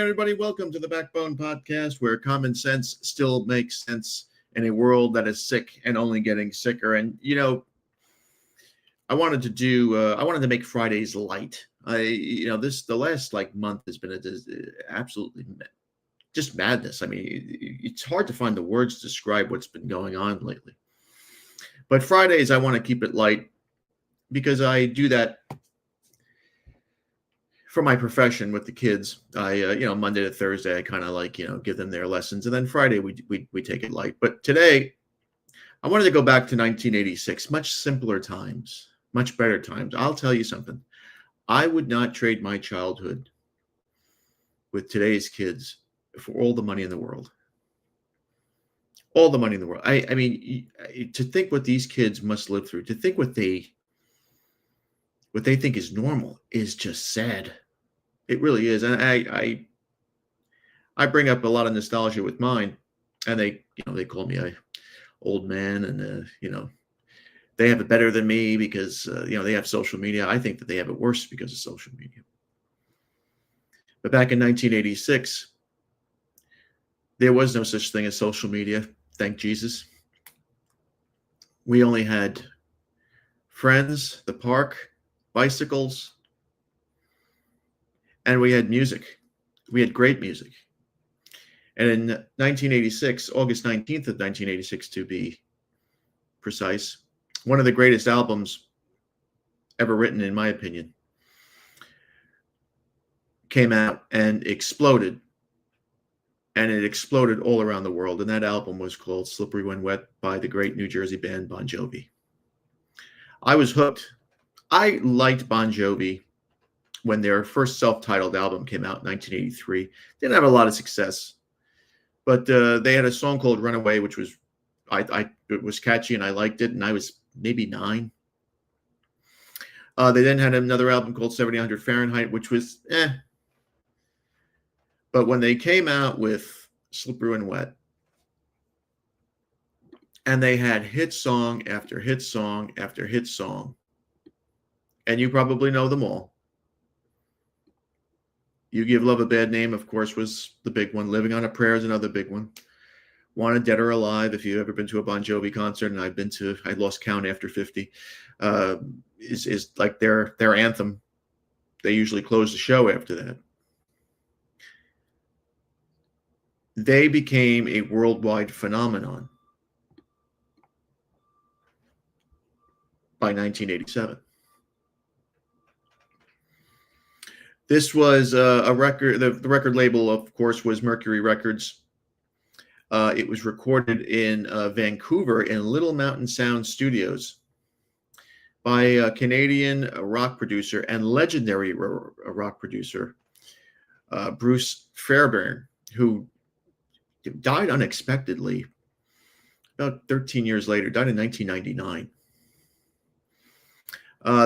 everybody. Welcome to the Backbone Podcast, where common sense still makes sense in a world that is sick and only getting sicker. And I wanted to make Fridays light. The last month has been absolutely just madness. I mean, it's hard to find the words to describe what's been going on lately. But Fridays, I want to keep it light because I do that for my profession with the kids. Monday to Thursday, I kind of give them their lessons, and then Friday we take it light. But today, I wanted to go back to 1986, much simpler times, much better times. I'll tell you something. I would not trade my childhood with today's kids for all the money in the world. All the money in the world. I mean, to think what these kids must live through, to think what they think is normal is just sad. It really is. And I bring up a lot of nostalgia with mine, and they call me a old man, and they have it better than me because they have social media. I think that they have it worse because of social media. But back in 1986, there was no such thing as social media. Thank Jesus. We only had friends, the park, bicycles, and we had music. We had great music. And in 1986, August 19th of 1986 to be precise, one of the greatest albums ever written, in my opinion, came out and exploded. And it exploded all around the world. And that album was called Slippery When Wet by the great New Jersey band Bon Jovi. I was hooked. I liked Bon Jovi when their first self-titled album came out in 1983. Didn't have a lot of success, but they had a song called Runaway, which was it was catchy and I liked it, and I was maybe 9. They then had another album called 7000 Fahrenheit, which was But when they came out with Slippery When Wet, and they had hit song after hit song after hit song, and you probably know them all. You Give Love a Bad Name, of course, was the big one. Living on a Prayer is another big one. Wanted Dead or Alive, if you've ever been to a Bon Jovi concert, and I lost count after 50, is like their anthem. They usually close the show after that. They became a worldwide phenomenon by 1987. This was a record. The record label, of course, was Mercury Records. It was recorded in Vancouver in Little Mountain Sound Studios by a Canadian rock producer and legendary rock producer, Bruce Fairbairn, who died unexpectedly about 13 years later, died in 1999.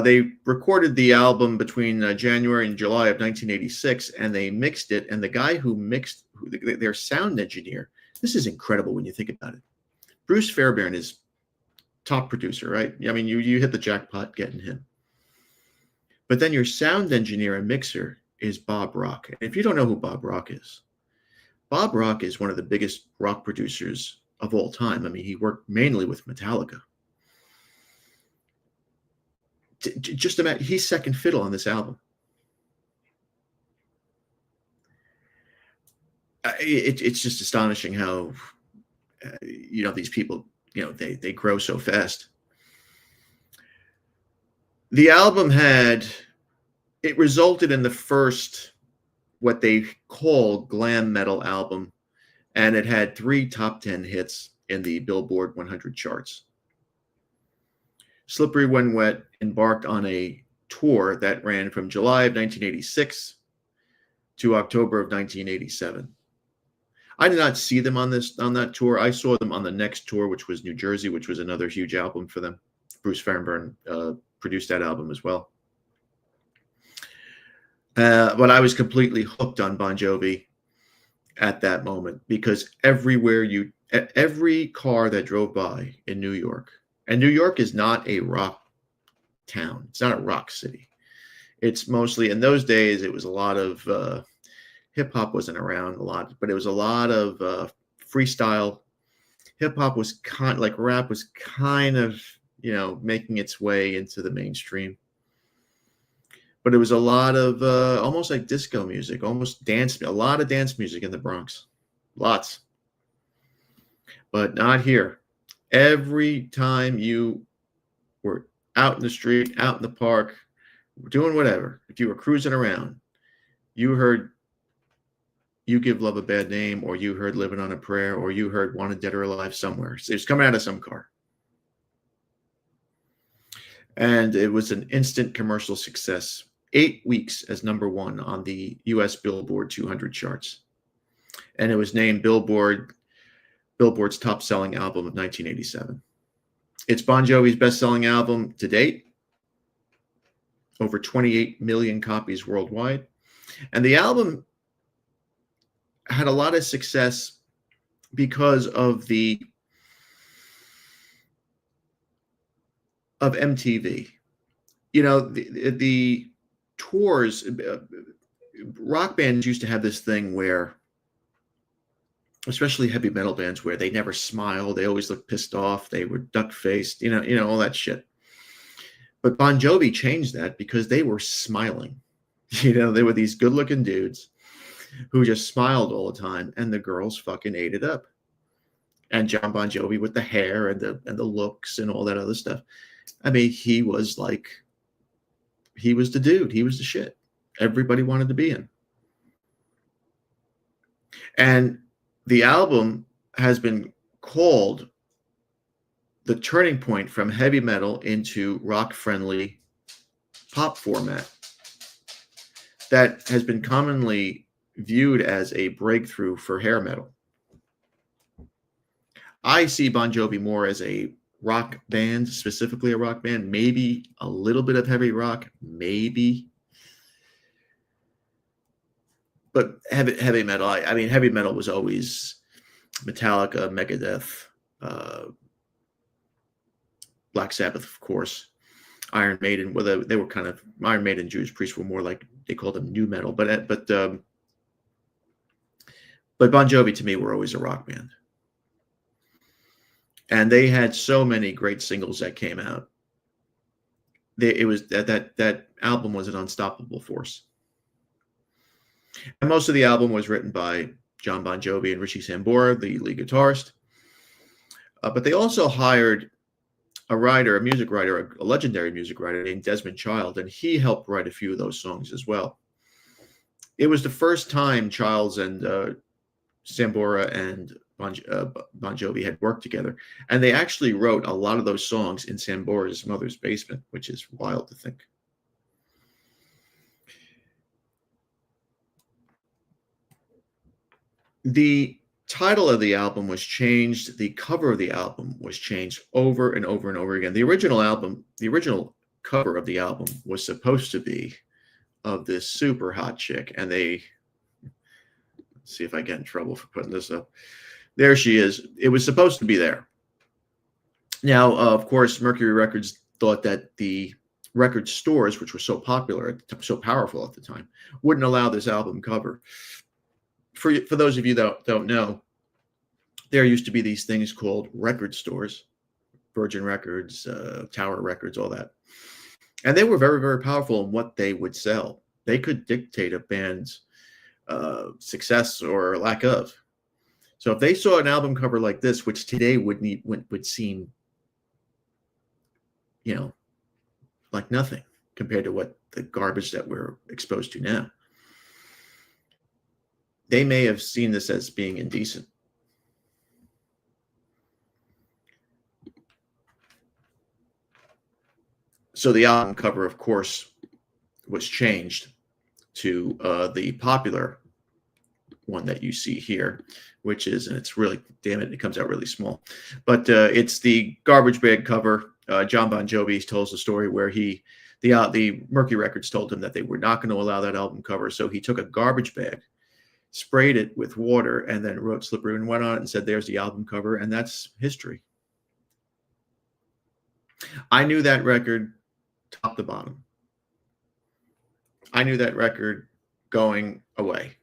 They recorded the album between January and July of 1986, and they mixed it. And the guy who mixed, their sound engineer, this is incredible when you think about it. Bruce Fairbairn is top producer, right? I mean, you hit the jackpot getting him. But then your sound engineer and mixer is Bob Rock. And if you don't know who Bob Rock is one of the biggest rock producers of all time. I mean, he worked mainly with Metallica. Just imagine, he's second fiddle on this album. It's just astonishing how these people they grow so fast. The album resulted in the first what they call glam metal album, and it had 3 top 10 hits in the Billboard 100 charts. Slippery When Wet embarked on a tour that ran from July of 1986 to October of 1987. I did not see them on that tour. I saw them on the next tour, which was New Jersey, which was another huge album for them. Bruce Fairbairn produced that album as well. But I was completely hooked on Bon Jovi at that moment, because every car that drove by in New York, and New York is not a rock town. It's not a rock city. It's mostly, in those days, it was a lot of hip hop wasn't around a lot, but it was a lot of freestyle. Hip hop was like rap was kind of, making its way into the mainstream. But it was a lot of almost like disco music, almost dance, a lot of dance music in the Bronx. Lots. But not here. Every time you were out in the street, out in the park, doing whatever, if you were cruising around, you heard You Give Love a Bad Name, or you heard Living on a Prayer, or you heard Wanted Dead or Alive somewhere. So it was coming out of some car. And it was an instant commercial success. 8 weeks as #1 on the US Billboard 200 charts. And it was named Billboard's top selling album of 1987. It's Bon Jovi's best-selling album to date, over 28 million copies worldwide. And the album had a lot of success because of MTV. The tours, rock bands used to have this thing where, especially heavy metal bands, where they never smile, they always look pissed off, they were duck-faced, all that shit. But Bon Jovi changed that because they were smiling. They were these good-looking dudes who just smiled all the time, and the girls fucking ate it up. And John Bon Jovi with the hair and the looks and all that other stuff. I mean, he was the dude. He was the shit. Everybody wanted to be him. And the album has been called the turning point from heavy metal into rock-friendly pop format that has been commonly viewed as a breakthrough for hair metal. I see Bon Jovi more as a rock band, specifically a rock band, maybe a little bit of heavy rock, maybe. But heavy metal, I mean, heavy metal was always Metallica, Megadeth, Black Sabbath, of course, Iron Maiden. Well, they were kind of, Iron Maiden, Judas Priest were more like, they called them new metal. But Bon Jovi, to me, were always a rock band. And they had so many great singles that came out. It was that album was an unstoppable force. And most of the album was written by John Bon Jovi and Richie Sambora, the lead guitarist. But they also hired a music writer, a legendary music writer named Desmond Child, and he helped write a few of those songs as well. It was the first time Childs and Sambora and Bon Jovi had worked together, and they actually wrote a lot of those songs in Sambora's mother's basement, which is wild to think. The title of the album was changed. The cover of the album was changed over and over and over again. The original cover of the album was supposed to be of this super hot chick, and let's see if I get in trouble for putting this up. There she is. It was supposed to be there. Now, of course, Mercury Records thought that the record stores, which were so popular, so powerful at the time, wouldn't allow this album cover. For those of you that don't know, there used to be these things called record stores, Virgin Records, Tower Records, all that. And they were very, very powerful in what they would sell. They could dictate a band's success or lack of. So if they saw an album cover like this, which today would seem, like nothing compared to what the garbage that we're exposed to now, they may have seen this as being indecent. So the album cover, of course, was changed to the popular one that you see here, which is, and it's really, damn it, it comes out really small, but it's the garbage bag cover. John Bon Jovi tells the story where the Mercury Records told him that they were not going to allow that album cover, so he took a garbage bag, sprayed it with water, and then wrote "Slippery When Wet" on it and said, "There's the album cover," and that's history. I knew that record top to bottom. I knew that record going away.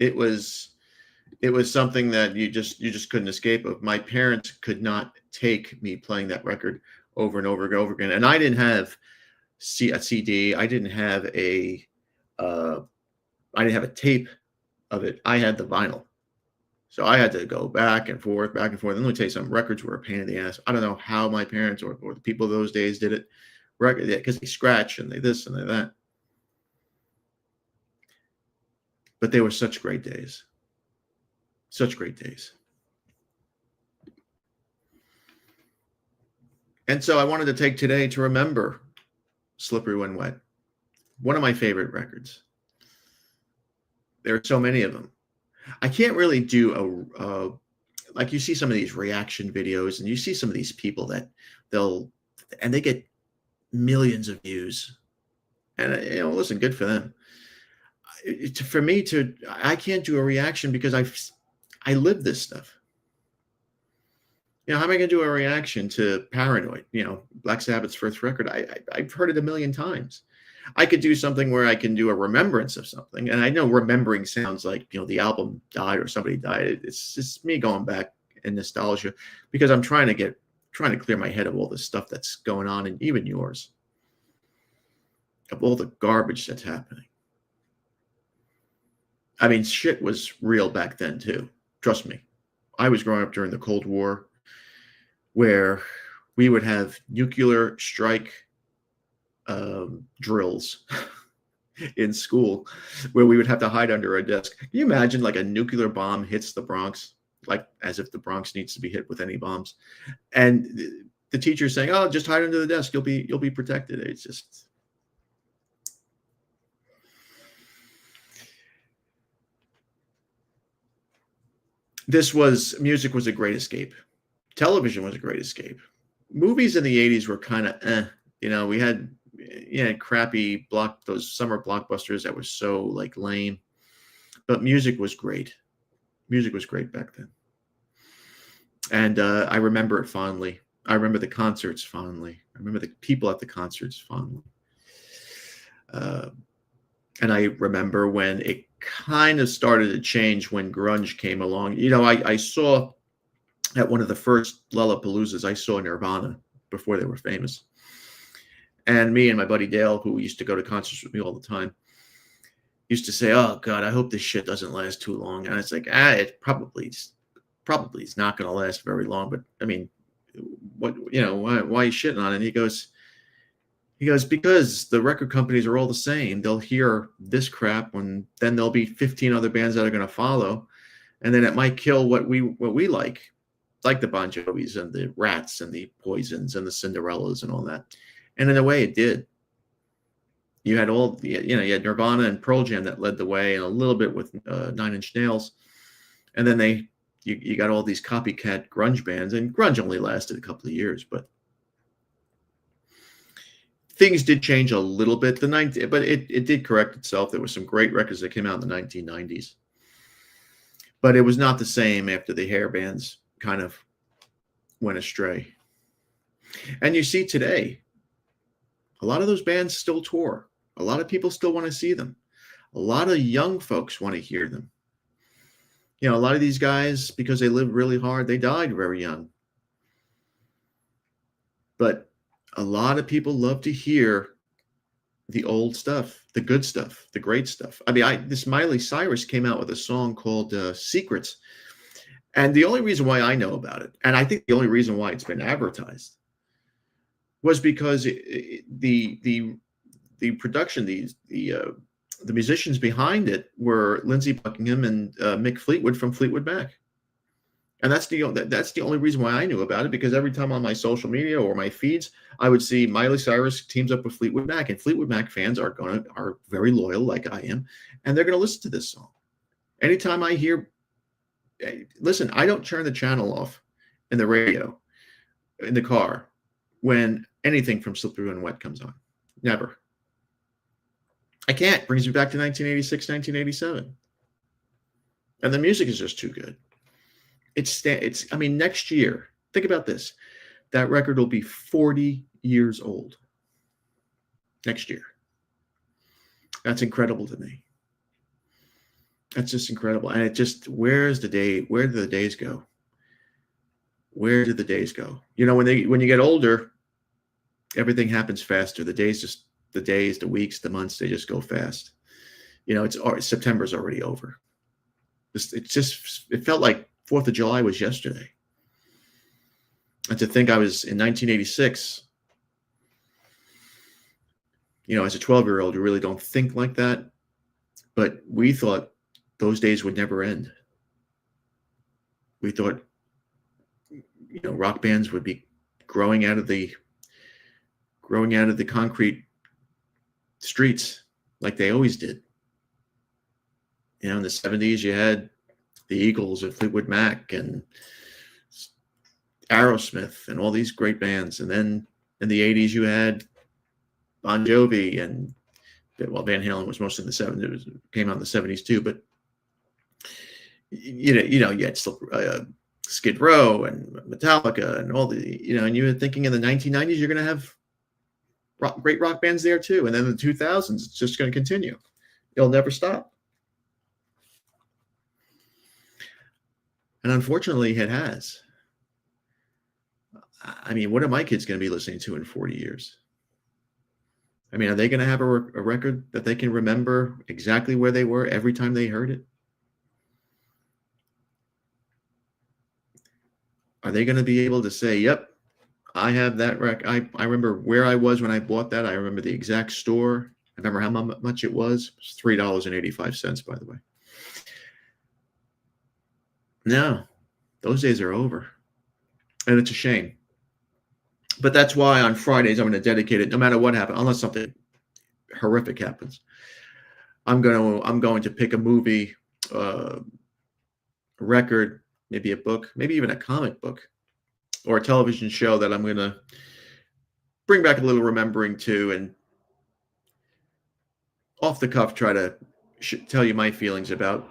It was something that you just couldn't escape of. My parents could not take me playing that record over and over and over again. And I didn't have a CD. I didn't have uh, a tape of it. I had the vinyl. So I had to go back and forth, back and forth. And let me tell you something, records were a pain in the ass. I don't know how my parents or the people of those days did it. Because they scratch and they this and they that. But they were such great days. Such great days. And so I wanted to take today to remember Slippery When Wet. One of my favorite records. There are so many of them. I can't really do like you see some of these reaction videos and you see some of these people that they get millions of views. And, listen, good for them. For me I can't do a reaction because I live this stuff. How am I going to do a reaction to Paranoid? Black Sabbath's first record. I've heard it a million times. I could do something where I can do a remembrance of something. And I know remembering sounds like, the album died or somebody died. It's just me going back in nostalgia because I'm trying to clear my head of all this stuff that's going on, and even yours, of all the garbage that's happening. I mean, shit was real back then too. Trust me. I was growing up during the Cold War, where we would have nuclear strike drills in school, where we would have to hide under a desk. Can you imagine, like, a nuclear bomb hits the Bronx, like as if the Bronx needs to be hit with any bombs, and the teacher saying, "Oh, just hide under the desk. You'll be protected." It's just. Music was a great escape. Television was a great escape. Movies in the 80s were kind of we had crappy those summer blockbusters that were so like lame. But music was great. Music was great back then. And I remember it fondly. I remember the concerts fondly. I remember the people at the concerts fondly. And I remember when it kind of started to change when grunge came along. I saw at one of the first Lollapaloozas, I saw Nirvana before they were famous. And me and my buddy Dale, who used to go to concerts with me all the time, used to say, "Oh God, I hope this shit doesn't last too long." And it's like, it probably is not going to last very long. But I mean, why are you shitting on it? And he goes, because the record companies are all the same. They'll hear this crap, and then there'll be 15 other bands that are going to follow, and then it might kill what we like the Bon Jovis and the Rats and the Poisons and the Cinderellas and all that. And in a way, it did. You had you had Nirvana and Pearl Jam that led the way, and a little bit with 9 Inch Nails, and then you got all these copycat grunge bands, and grunge only lasted a couple of years, but things did change a little bit. But it did correct itself. There were some great records that came out in the 1990s, but it was not the same after the hair bands kind of went astray. And you see today, a lot of those bands still tour. A lot of people still want to see them. A lot of young folks want to hear them. A lot of these guys, because they lived really hard, they died very young. But a lot of people love to hear the old stuff, the good stuff, the great stuff. I mean, this Miley Cyrus came out with a song called Secrets. And the only reason why I know about it, and I think the only reason why it's been advertised, was because the production, the musicians behind it were Lindsey Buckingham and Mick Fleetwood from Fleetwood Mac. And that's the only reason why I knew about it, because every time on my social media or my feeds, I would see Miley Cyrus teams up with Fleetwood Mac, and Fleetwood Mac fans are very loyal, like I am, and they're going to listen to this song. Anytime I hear, listen, I don't turn the channel off in the radio, in the car, when anything from Slippery When Wet comes on. Never. I can't. It brings me back to 1986, 1987. And the music is just too good. I mean, next year, think about this. That record will be 40 years old next year. That's incredible to me. That's just incredible. And it just, where do the days go? Where did the days go? You know, when you get older, everything happens faster. The days, the weeks, the months, they just go fast. You know, September's already over. It felt like 4th of July was yesterday. And to think I was in 1986, you know, as a 12-year-old, you really don't think like that. But we thought those days would never end. We thought, you know, rock bands would be growing out of the concrete streets like they always did. You know, in the 70s, you had the Eagles and Fleetwood Mac and Aerosmith and all these great bands. And then in the 80s, you had Bon Jovi and, well, Van Halen was mostly in the 70s. It came out in the 70s too. But, you know, you had still Skid Row and Metallica and all the, you know, and you were thinking in the 1990s, you're going to have great rock bands there too. And then in the 2000s, it's just going to continue. It'll never stop. And unfortunately, it has. I mean, what are my kids going to be listening to in 40 years? I mean, are they going to have a record that they can remember exactly where they were every time they heard it? Are they going to be able to say, yep, I have that record. I remember where I was when I bought that. I remember the exact store. I remember how much it was. It was $3.85, by the way. No, those days are over. And it's a shame. But that's why on Fridays, I'm going to dedicate it, no matter what happens, unless something horrific happens. I'm going to pick a movie, a record, maybe a book, maybe even a comic book or a television show that I'm going to bring back a little remembering to, and off the cuff try to tell you my feelings about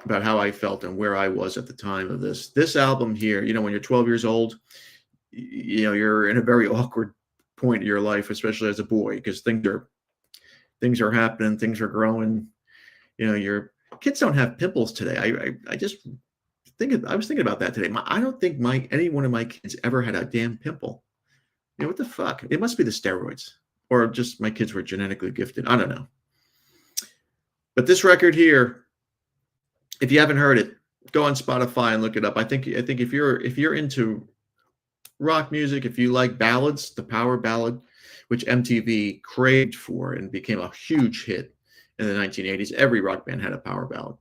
how I felt and where I was at the time of this album here. You know, when you're 12 years old, you know, you're in a very awkward point in your life, especially as a boy, because things are happening, things are growing. You know, your kids don't have pimples today. I was thinking about that today. I don't think any one of my kids ever had a damn pimple. You know, what the fuck? It must be the steroids, or just my kids were genetically gifted. I don't know. But this record here, if you haven't heard it, go on Spotify and look it up. I think if you're into rock music, if you like ballads, the power ballad, which MTV craved for and became a huge hit in the 1980s, every rock band had a power ballad.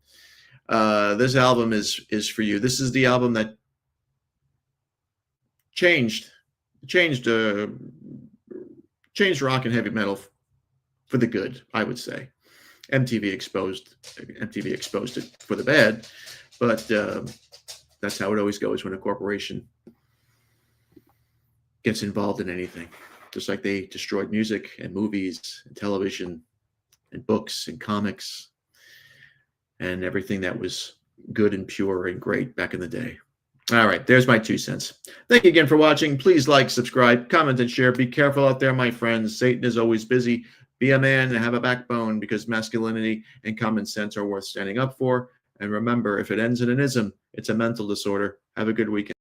This album is for you. This is the album that changed rock and heavy metal for the good, I would say. MTV exposed it for the bad, but that's how it always goes when a corporation gets involved in anything. Just like they destroyed music and movies and television and books and comics and everything that was good and pure and great back in the day. All right, there's my 2 cents. Thank you again for watching. Please like, subscribe, comment, and share. Be careful out there, my friends. Satan is always busy. Be a man and have a backbone, because masculinity and common sense are worth standing up for. And remember, if it ends in an ism, it's a mental disorder. Have a good weekend.